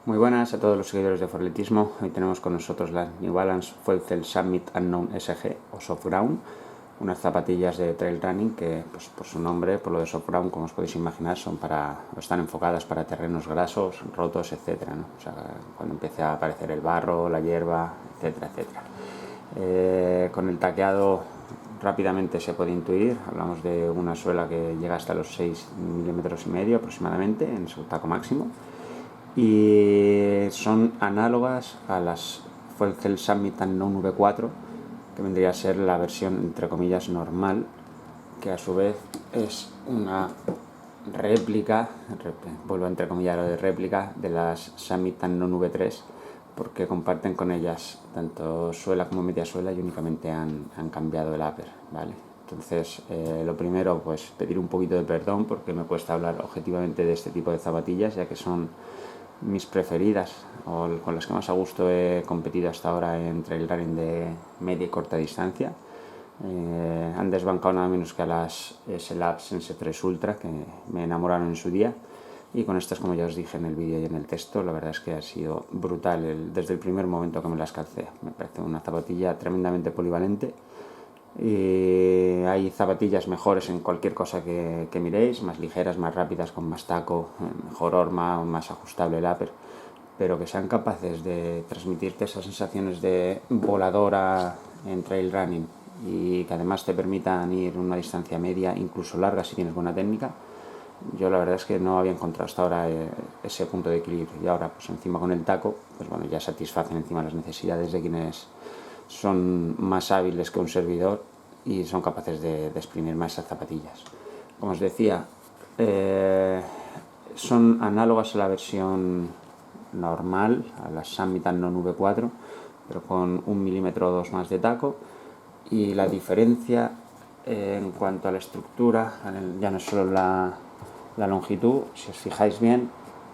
Muy buenas a todos los seguidores de Forletismo. Hoy tenemos con nosotros las New Balance Fuel Cell Summit Unknown SG o Soft Ground, unas zapatillas de trail running que, pues, por su nombre, por lo de Soft Ground, como os podéis imaginar, están enfocadas para terrenos grasos, rotos, etcétera, ¿no? O sea, cuando empiece a aparecer el barro, la hierba, etcétera, etcétera. Con el taqueado rápidamente se puede intuir. Hablamos de una suela que llega hasta los 6,5 milímetros aproximadamente en su taco máximo, y son análogas a las Fuel Cell Summit Unknown V4, que vendría a ser la versión entre comillas normal, que a su vez es una réplica, vuelvo a entrecomillar lo de réplica, de las Summit Unknown V3, porque comparten con ellas tanto suela como media suela y únicamente han cambiado el upper, ¿vale? Entonces, lo primero, pues pedir un poquito de perdón porque me cuesta hablar objetivamente de este tipo de zapatillas, ya que son mis preferidas o con las que más a gusto he competido hasta ahora en trail running de media y corta distancia. Han desbancado nada menos que a las S-Lab Sense 3 Ultra, que me enamoraron en su día, y con estas, como ya os dije en el vídeo y en el texto, la verdad es que ha sido brutal desde el primer momento que me las calcé. Me parece una zapatilla tremendamente polivalente. Y hay zapatillas mejores en cualquier cosa que miréis, más ligeras, más rápidas, con más taco, mejor horma, más ajustable el upper, pero que sean capaces de transmitirte esas sensaciones de voladora en trail running y que además te permitan ir una distancia media, incluso larga si tienes buena técnica. Yo la verdad es que no había encontrado hasta ahora ese punto de equilibrio, y ahora pues encima con el taco, pues bueno, ya satisfacen encima las necesidades de quienes son más hábiles que un servidor y son capaces de exprimir más esas zapatillas. Como os decía, son análogas a la versión normal, a la Summit Unknown V4, pero con 1 milímetro o 2 más de taco, y la diferencia en cuanto a la estructura ya no es solo la longitud. Si os fijáis bien,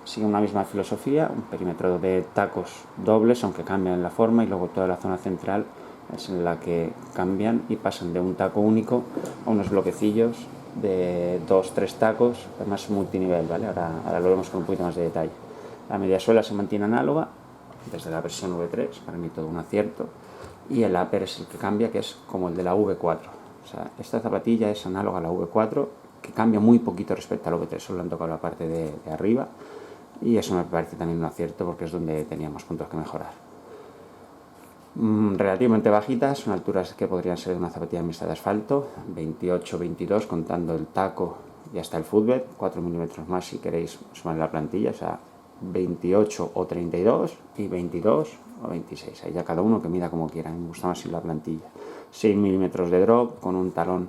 sigue una misma filosofía, un perímetro de tacos dobles, aunque cambian la forma, y luego toda la zona central es en la que cambian y pasan de un taco único a unos bloquecillos de 2-3 tacos, además multinivel, ¿vale? Ahora lo vemos con un poquito más de detalle. La mediasuela se mantiene análoga desde la versión V3, para mí todo un acierto, y el upper es el que cambia, que es como el de la V4. O sea, esta zapatilla es análoga a la V4, que cambia muy poquito respecto al V3, solo han tocado la parte de arriba, y eso me parece también un acierto porque es donde teníamos puntos que mejorar. Relativamente bajitas, son alturas que podrían ser de una zapatilla mixta de asfalto, 28-22 contando el taco y hasta el footbed, 4 milímetros más si queréis sumar la plantilla, o sea, 28 o 32 y 22 o 26, ahí ya cada uno que mida como quiera. Me gusta más sin la plantilla. 6 milímetros de drop con un talón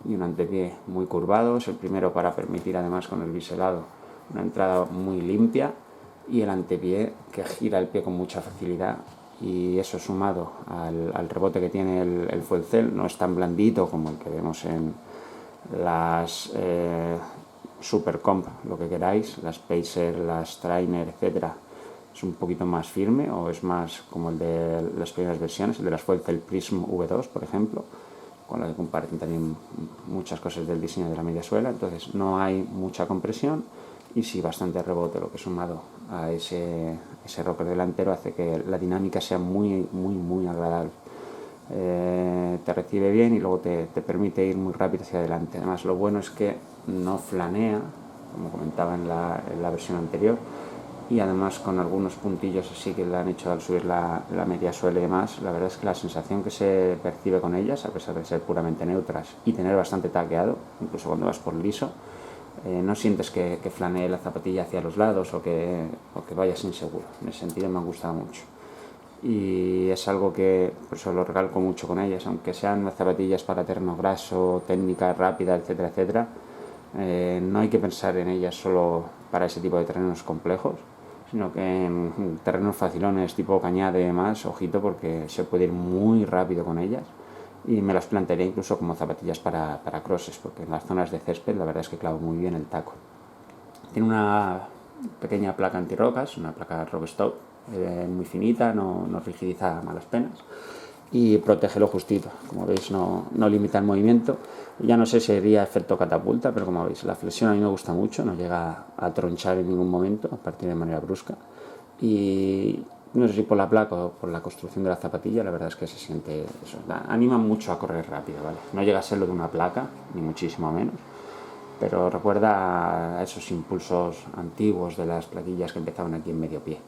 y un antepié muy curvados, el primero para permitir además con el biselado una entrada muy limpia, y el antepié que gira el pie con mucha facilidad, y eso sumado al rebote que tiene el Fuel Cell, no es tan blandito como el que vemos en las Supercomp, lo que queráis, las Pacer, las Trainer, etcétera. Es un poquito más firme, o es más como el de las primeras versiones, el de las Fuel Cell Prism V2, por ejemplo, con la que comparten también muchas cosas del diseño de la media suela. Entonces no hay mucha compresión y sí bastante rebote, lo que sumado a ese rocker delantero hace que la dinámica sea muy agradable. Te recibe bien y luego te permite ir muy rápido hacia adelante. Además, lo bueno es que no flanea, como comentaba en la versión anterior, y además con algunos puntillos así que le han hecho al subir la media suela y demás. La verdad es que la sensación que se percibe con ellas, a pesar de ser puramente neutras y tener bastante taqueado, incluso cuando vas por liso, no sientes que flanee la zapatilla hacia los lados o que vayas inseguro. En ese sentido me ha gustado mucho, y es algo que por eso lo recalco mucho con ellas, aunque sean zapatillas para terreno graso, técnica rápida, etcétera, etcétera. No hay que pensar en ellas solo para ese tipo de terrenos complejos, sino que en terrenos facilones tipo Cañada y demás, ojito, porque se puede ir muy rápido con ellas, y me las plantearía incluso como zapatillas para crosses, porque en las zonas de césped la verdad es que clavo muy bien el taco. Tiene una pequeña placa antirrocas, una placa Rockstop, muy finita, no rigidiza a malas penas, y protege lo justito. Como veis, no limita el movimiento. Ya no sé si sería efecto catapulta, pero como veis, la flexión a mí me gusta mucho, no llega a tronchar en ningún momento, a partir de manera brusca. y no sé si por la placa o por la construcción de la zapatilla, la verdad es que se siente eso, anima mucho a correr rápido, ¿vale? No llega a ser lo de una placa, ni muchísimo menos, pero recuerda a esos impulsos antiguos de las plaquillas que empezaban aquí en medio pie.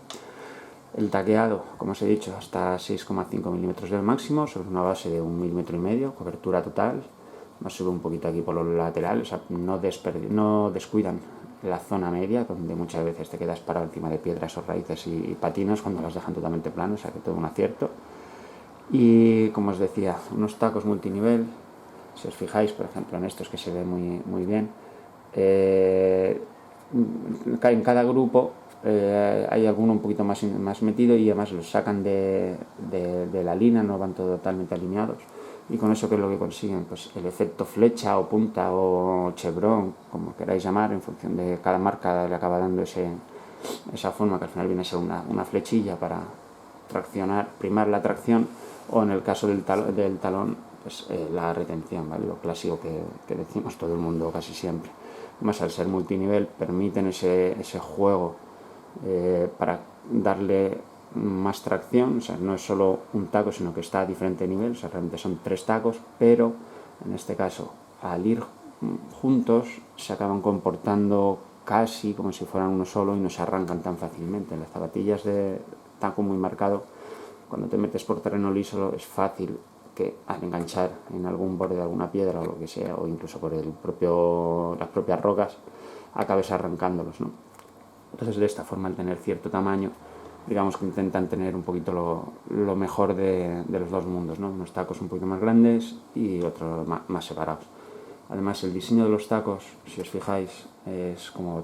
El taqueado, como os he dicho, hasta 6,5 milímetros del máximo, sobre una base de 1,5 milímetros, cobertura total. Más sube un poquito aquí por los laterales, o sea, no descuidan la zona media, donde muchas veces te quedas parado encima de piedras o raíces y patinas cuando las dejan totalmente planas, o sea que todo un acierto. Y como os decía, unos tacos multinivel, si os fijáis, por ejemplo, en estos que se ve muy bien, en cada grupo hay alguno un poquito más metido y además los sacan de la línea, no van totalmente alineados, y con eso, ¿qué es lo que consiguen? Pues el efecto flecha o punta o chevron, como queráis llamar, en función de cada marca le acaba dando esa forma, que al final viene a ser una flechilla para traccionar, primar la tracción, o en el caso del talón, pues la retención, ¿vale? Lo clásico que decimos todo el mundo casi siempre. Además, al ser multinivel, permiten ese juego para darle más tracción, o sea, no es solo un taco, sino que está a diferente nivel, o sea, realmente son 3 tacos, pero en este caso, al ir juntos, se acaban comportando casi como si fueran uno solo y no se arrancan tan fácilmente. En las zapatillas de taco muy marcado, cuando te metes por terreno liso, es fácil que al enganchar en algún borde de alguna piedra o lo que sea, o incluso por las propias rocas, acabes arrancándolos, ¿no? Entonces, de esta forma, al tener cierto tamaño, digamos que intentan tener un poquito lo mejor de los dos mundos, ¿no? Unos tacos un poquito más grandes y otros más separados. Además, el diseño de los tacos, si os fijáis, es como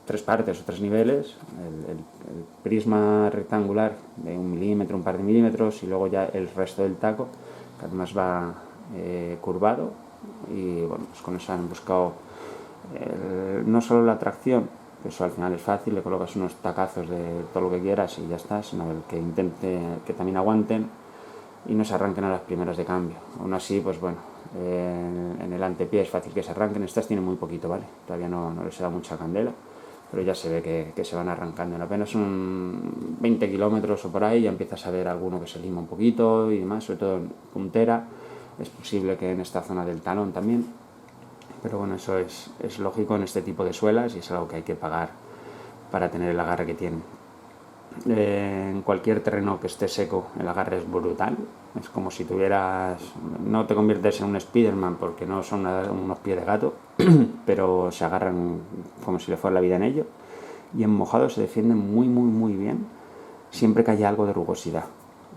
3 partes o 3 niveles. El prisma rectangular de 1 milímetro, un par de milímetros, y luego ya el resto del taco, que además va curvado. Y bueno, pues con eso han buscado no solo la tracción, que eso al final es fácil, le colocas unos tacazos de todo lo que quieras y ya está, sino el que intente que también aguanten y no se arranquen a las primeras de cambio. Aún así, pues bueno, en el antepié es fácil que se arranquen. Estas tienen muy poquito, ¿vale? Todavía no les da mucha candela, pero ya se ve que se van arrancando. En apenas un 20 kilómetros o por ahí ya empiezas a ver alguno que se lima un poquito y demás, sobre todo en puntera. Es posible que en esta zona del talón también, pero bueno, eso es lógico en este tipo de suelas y es algo que hay que pagar para tener el agarre que tienen. En cualquier terreno que esté seco, el agarre es brutal. Es como si no te conviertes en un Spiderman porque no son unos pies de gato, pero se agarran como si le fuera la vida en ello. Y en mojado se defienden muy bien, siempre que haya algo de rugosidad.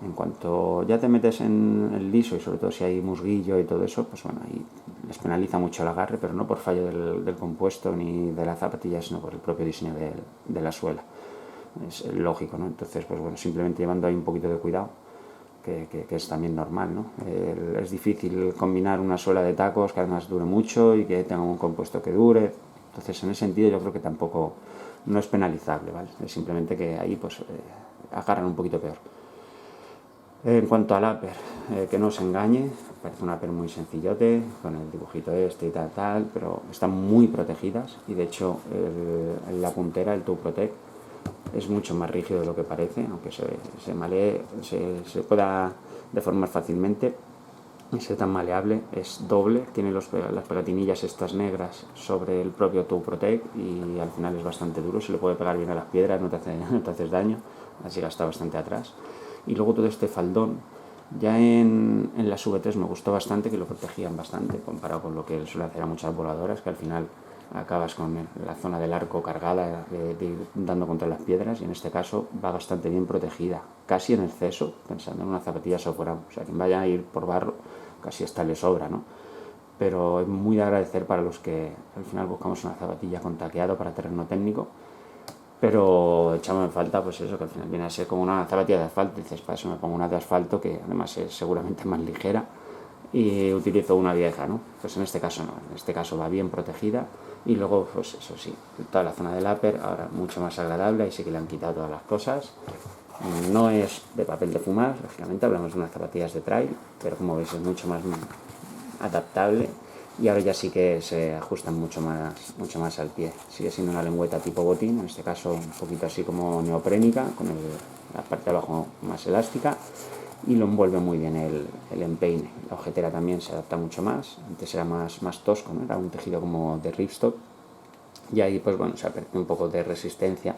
En cuanto ya te metes en el liso, y sobre todo si hay musguillo y todo eso, pues bueno, ahí les penaliza mucho el agarre, pero no por fallo del compuesto ni de la zapatilla, sino por el propio diseño de la suela. Es lógico, ¿no? Entonces, pues bueno, simplemente llevando ahí un poquito de cuidado, que es también normal, ¿no? Es difícil combinar una suela de tacos que además dure mucho y que tenga un compuesto que dure. Entonces, en ese sentido, yo creo que tampoco no es penalizable, ¿vale? Es simplemente que ahí pues agarran un poquito peor. En cuanto al upper, que no os engañe, parece un upper muy sencillote, con el dibujito este y tal, pero están muy protegidas y de hecho la puntera, el Toe Protect, es mucho más rígido de lo que parece, aunque se malee, se pueda deformar fácilmente y ser tan maleable. Es doble, tiene las pegatinillas estas negras sobre el propio Toe Protect y al final es bastante duro, se le puede pegar bien a las piedras, no te haces daño, así que está bastante atrás. Y luego todo este faldón, ya en las V3 me gustó bastante, que lo protegían bastante comparado con lo que suele hacer a muchas voladoras, que al final acabas con la zona del arco cargada de ir dando contra las piedras, y en este caso va bastante bien protegida, casi en exceso, pensando en una zapatilla software, o sea, quien vaya a ir por barro casi hasta le sobra, ¿no? Pero es muy de agradecer para los que al final buscamos una zapatilla con taqueado para terreno técnico, pero echamos en falta pues eso, que al final viene a ser como una zapatilla de asfalto. Dices, para eso me pongo una de asfalto, que además es seguramente más ligera, y utilizo una vieja, ¿no? Pues en este caso no, en este caso va bien protegida. Y luego, pues eso sí, toda la zona del upper ahora mucho más agradable, ahí sí que le han quitado todas las cosas. No es de papel de fumar, lógicamente hablamos de unas zapatillas de trail, pero como veis es mucho más adaptable y ahora ya sí que se ajustan mucho más al pie. Sigue siendo una lengüeta tipo botín, en este caso un poquito así como neoprénica, con la parte de abajo más elástica, y lo envuelve muy bien el empeine. La ojetera también se adapta mucho más, antes era más tosco, ¿no? Era un tejido como de ripstop, y ahí pues bueno, se ha perdido un poco de resistencia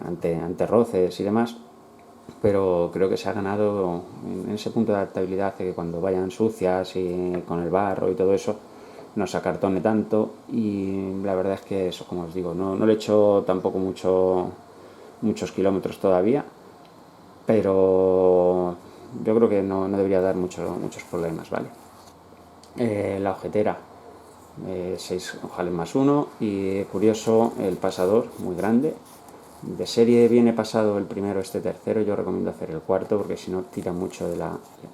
ante roces y demás, pero creo que se ha ganado en ese punto de adaptabilidad, hace que cuando vayan sucias y con el barro y todo eso no se acartone tanto. Y la verdad es que eso, como os digo, no le he hecho tampoco muchos kilómetros todavía, pero yo creo que no debería dar muchos problemas, ¿vale? La ojetera, 6 ojales más 1, y curioso el pasador, muy grande. De serie viene pasado el primero, este tercero. Yo recomiendo hacer el cuarto porque si no tira mucho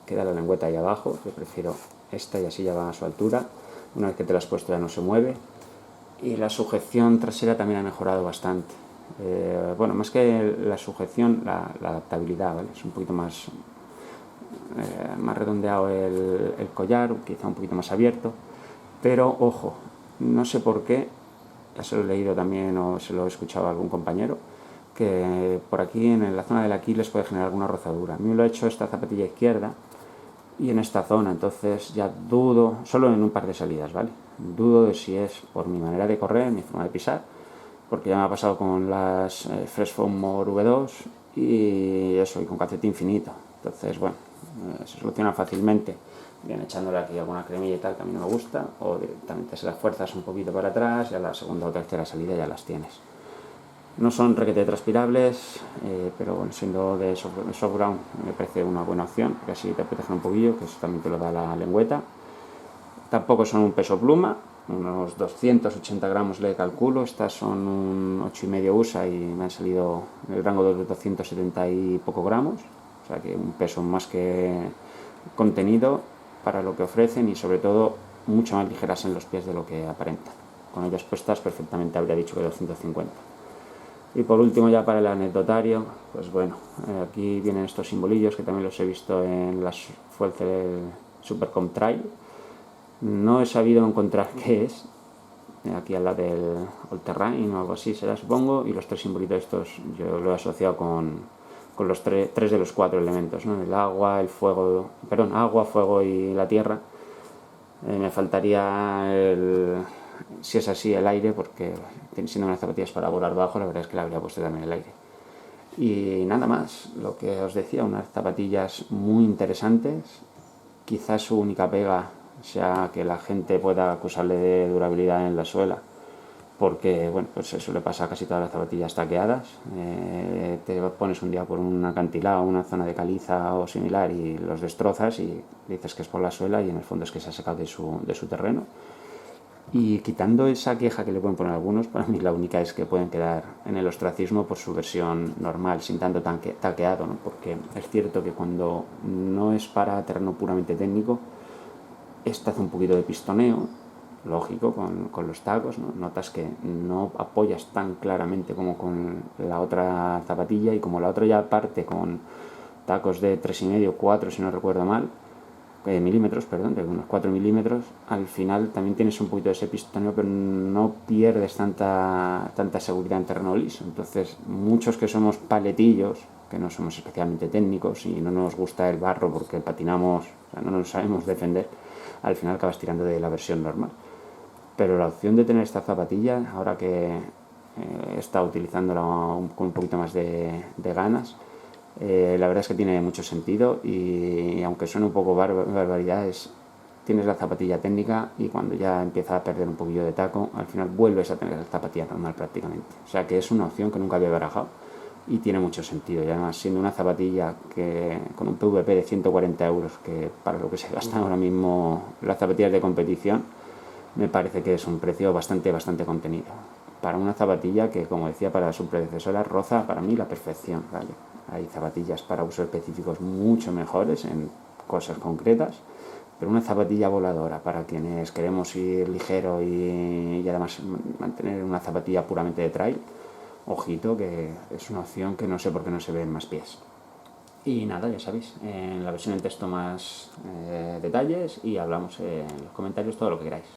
queda la lengüeta ahí abajo. Yo prefiero esta y así ya va a su altura. Una vez que te la has puesto ya no se mueve. Y la sujeción trasera también ha mejorado bastante. Bueno, más que la sujeción, la adaptabilidad, ¿vale? Es un poquito más redondeado el collar, quizá un poquito más abierto. Pero ojo, no sé por qué, ya se lo he leído también o se lo he escuchado a algún compañero, que por aquí en la zona del Aquiles puede generar alguna rozadura. A mí me lo ha hecho esta zapatilla izquierda y en esta zona, entonces ya dudo, solo en un par de salidas, ¿vale? Dudo de si es por mi manera de correr, mi forma de pisar, porque ya me ha pasado con las Fresh Foam More V2 y eso, y con calcetín finito. Entonces, bueno, se soluciona fácilmente, bien echándole aquí alguna cremilla y tal, que a mí no me gusta, o directamente se las fuerzas un poquito para atrás y a la segunda o tercera salida ya las tienes. No son requete transpirables, pero bueno, siendo de soft ground me parece una buena opción, que así te protegen un poquillo, que eso también te lo da la lengüeta. Tampoco son un peso pluma, unos 280 gramos le calculo. Estas son un 8,5 USA y me han salido en el rango de los 270 y poco gramos, o sea que un peso más que contenido para lo que ofrecen, y sobre todo mucho más ligeras en los pies de lo que aparentan. Con ellas puestas perfectamente habría dicho que 250. Y por último, ya para el anecdotario, pues bueno, aquí vienen estos simbolillos que también los he visto en las fuerzas del Supercom Trail. No he sabido encontrar qué es, aquí al lado del All Terrain o algo así será, supongo, y los 3 simbolitos estos yo lo he asociado con los 3 de los 4 elementos, ¿no? El agua, el fuego, perdón, agua, fuego y la tierra. Me faltaría si es así, el aire, porque siendo unas zapatillas para volar bajo, la verdad es que le habría puesto también el aire. Y nada más, lo que os decía, unas zapatillas muy interesantes. Quizás su única pega sea que la gente pueda acusarle de durabilidad en la suela, porque bueno, pues eso le pasa a casi todas las zapatillas taqueadas. Te pones un día por un acantilado, una zona de caliza o similar y los destrozas y dices que es por la suela, y en el fondo es que se ha sacado de su terreno. Y quitando esa queja que le pueden poner algunos, para mí la única es que pueden quedar en el ostracismo por su versión normal, sin tanto taqueado, ¿no? Porque es cierto que cuando no es para terreno puramente técnico, esta hace un poquito de pistoneo, lógico, con los tacos, ¿no? Notas que no apoyas tan claramente como con la otra zapatilla, y como la otra ya parte con tacos de 3,5, 4 si no recuerdo mal, milímetros, perdón, de unos 4 milímetros, al final también tienes un poquito de ese pistoneo, pero no pierdes tanta seguridad en terreno liso. Entonces, muchos que somos paletillos, que no somos especialmente técnicos y no nos gusta el barro porque patinamos, o sea, no nos sabemos defender, al final acabas tirando de la versión normal. Pero la opción de tener esta zapatilla, ahora que he estado utilizándola con un poquito más de ganas, la verdad es que tiene mucho sentido, y aunque suene un poco barbaridades, tienes la zapatilla técnica y cuando ya empieza a perder un poquillo de taco, al final vuelves a tener la zapatilla normal prácticamente. O sea que es una opción que nunca había barajado y tiene mucho sentido. Y además, siendo una zapatilla que con un PVP de 140 euros, que para lo que se gasta ahora mismo las zapatillas de competición, me parece que es un precio bastante contenido para una zapatilla que, como decía, para su predecesora roza para mí la perfección, ¿vale? Hay zapatillas para usos específicos mucho mejores en cosas concretas, pero una zapatilla voladora para quienes queremos ir ligero y además mantener una zapatilla puramente de trail, ojito, que es una opción que no sé por qué no se ve en más pies. Y nada, ya sabéis, en la versión en texto más detalles y hablamos en los comentarios todo lo que queráis.